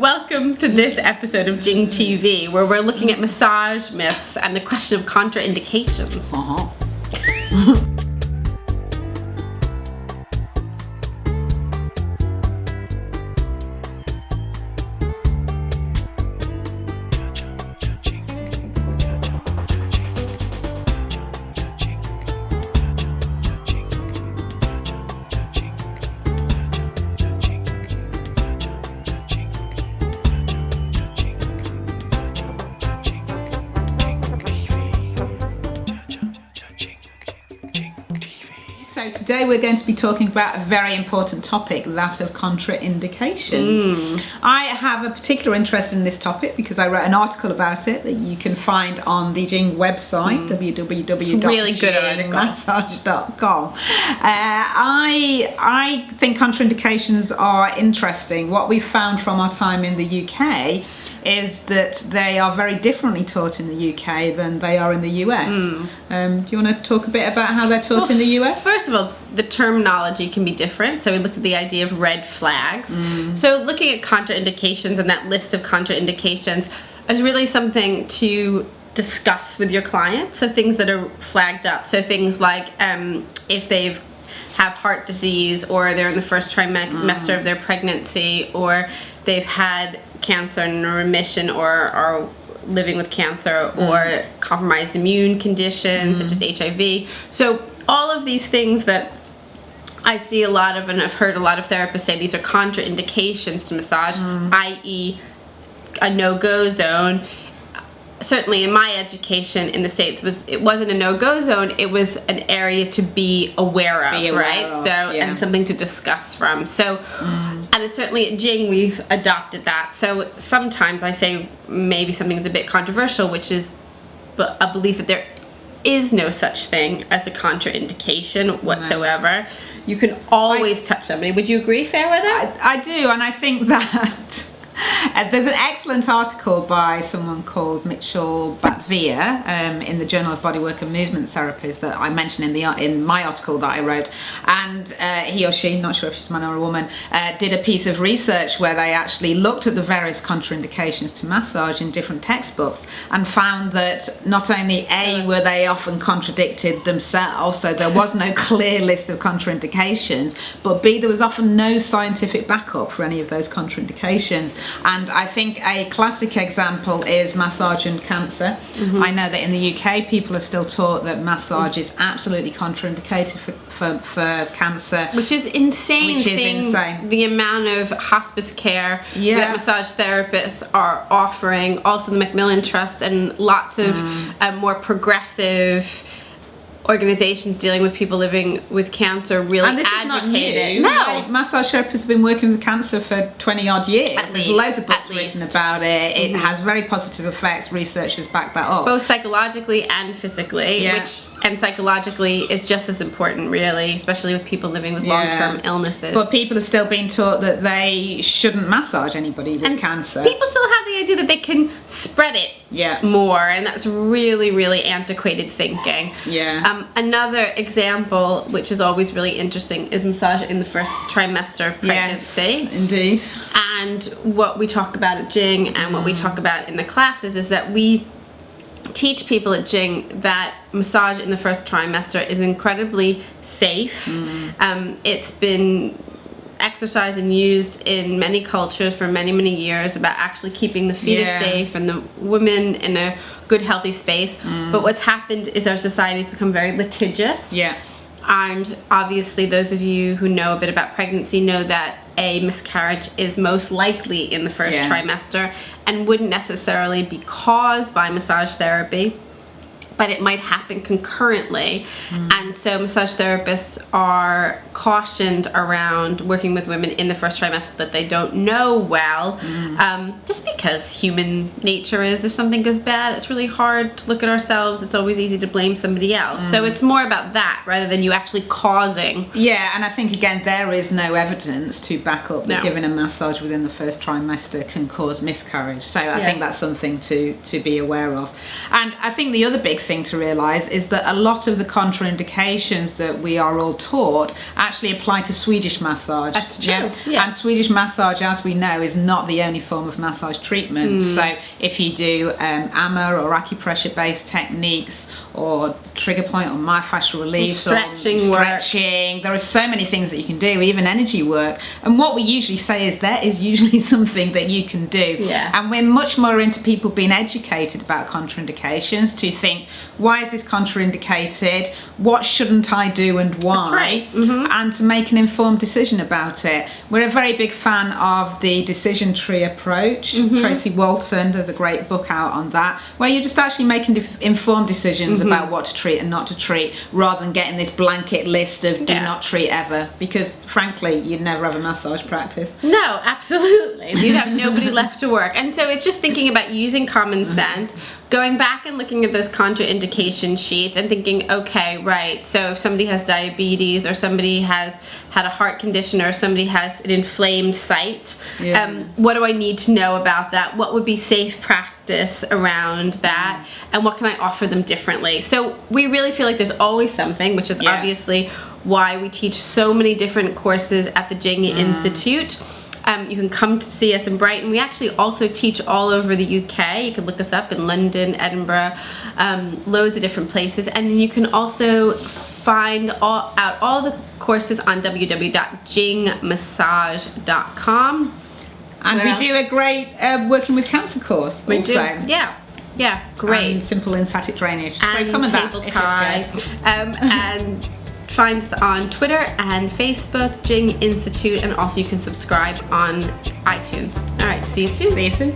Welcome to this episode of Jing TV, where we're looking at massage myths and the question of contraindications. So today we're going to be talking about a very important topic, that of contraindications. I have a particular interest in this topic because I wrote an article about it that you can find on the Jing website, www.jingmassage.com. I think contraindications are interesting. What we found from our time in the UK is that they are very differently taught in the UK than they are in the US. Do you want to talk a bit about how they're taught in the US? First of all, the terminology can be different. So we looked at the idea of red flags. So looking at contraindications and that list of contraindications is really something to discuss with your clients. So things that are flagged up. So things like if they've have heart disease, or they're in the first trimester of their pregnancy, or they've had cancer in remission, or are living with cancer, or compromised immune conditions such as HIV. So all of these things that I see a lot of, and I've heard a lot of therapists say these are contraindications to massage, i.e. a no-go zone. Certainly in my education in the States, it wasn't a no-go zone, it was an area to be aware of, and something to discuss from. So, and certainly at Jing we've adopted that. So sometimes I say maybe something's a bit controversial, which is a belief that there is no such thing as a contraindication whatsoever. You can always touch somebody. Would you agree, Fairweather? I do, and I think that there's an excellent article by someone called Mitchell Batvia in the Journal of Bodywork and Movement Therapies that I mentioned in my article that I wrote, and he or she, not sure if she's a man or a woman, did a piece of research where they actually looked at the various contraindications to massage in different textbooks and found that not only were they often contradicted themselves, so there was no clear list of contraindications, but B, there was often no scientific backup for any of those contraindications. And I think a classic example is massage and cancer. I know that in the UK people are still taught that massage is absolutely contraindicated for cancer. Which is insane. The amount of hospice care that massage therapists are offering. Also the Macmillan Trust and lots of more progressive organizations dealing with people living with cancer really and this advocate is not new. No, massage therapists have been working with cancer for 20 odd years. There's loads of books written about it. It has very positive effects. Researchers back that up. Both psychologically and physically, and psychologically is just as important, really, especially with people living with long-term illnesses. But people are still being taught that they shouldn't massage anybody with cancer. People still have the idea that they can spread it more, and that's really, really antiquated thinking. Another example, which is always really interesting, is massage in the first trimester of pregnancy. Yes, indeed. And what we talk about at Jing and what we talk about in the classes is that we teach people at Jing that massage in the first trimester is incredibly safe. It's been exercised and used in many cultures for many, many years about actually keeping the fetus safe and the women in a good, healthy space. But what's happened is our society's become very litigious. And obviously those of you who know a bit about pregnancy know that a miscarriage is most likely in the first trimester and wouldn't necessarily be caused by massage therapy, but it might happen concurrently. And so massage therapists are cautioned around working with women in the first trimester that they don't know well, just because human nature is if something goes bad, it's really hard to look at ourselves. It's always easy to blame somebody else. So it's more about that rather than you actually causing. And I think again there is no evidence to back up that giving a massage within the first trimester can cause miscarriage. So I think that's something to be aware of. And I think the other big thing to realise is that a lot of the contraindications that we are all taught actually apply to Swedish massage. That's true. Yeah. And Swedish massage, as we know, is not the only form of massage treatment. So if you do AMA or acupressure based techniques, or trigger point or myofascial release, stretching, there are so many things that you can do, even energy work. And what we usually say is there is usually something that you can do. Yeah. And we're much more into people being educated about contraindications, to think, why is this contraindicated? What shouldn't I do and why? That's right. And to make an informed decision about it. We're a very big fan of the decision tree approach. Tracy Walton does a great book out on that, where you're just actually making informed decisions about what to treat and not to treat, rather than getting this blanket list of do not treat ever, because frankly you'd never have a massage practice. No, absolutely. You'd have nobody left to work. And so it's just thinking about using common sense, going back and looking at those contraindication sheets and thinking, okay, right, so if somebody has diabetes, or somebody has had a heart condition, or somebody has an inflamed site, what do I need to know about that? What would be safe practice around that? And what can I offer them differently? So we really feel like there's always something, which is obviously why we teach so many different courses at the Jing Institute. You can come to see us in Brighton. We actually also teach all over the UK. You can look us up in London, Edinburgh, loads of different places. And then you can also find out all the courses on www.jingmassage.com. And we do a great working with cancer course we also. Do. Yeah, great. And simple lymphatic drainage. And so come table tie. And find us on Twitter and Facebook, Jing Institute, and also you can subscribe on iTunes. All right, see you soon. See you soon.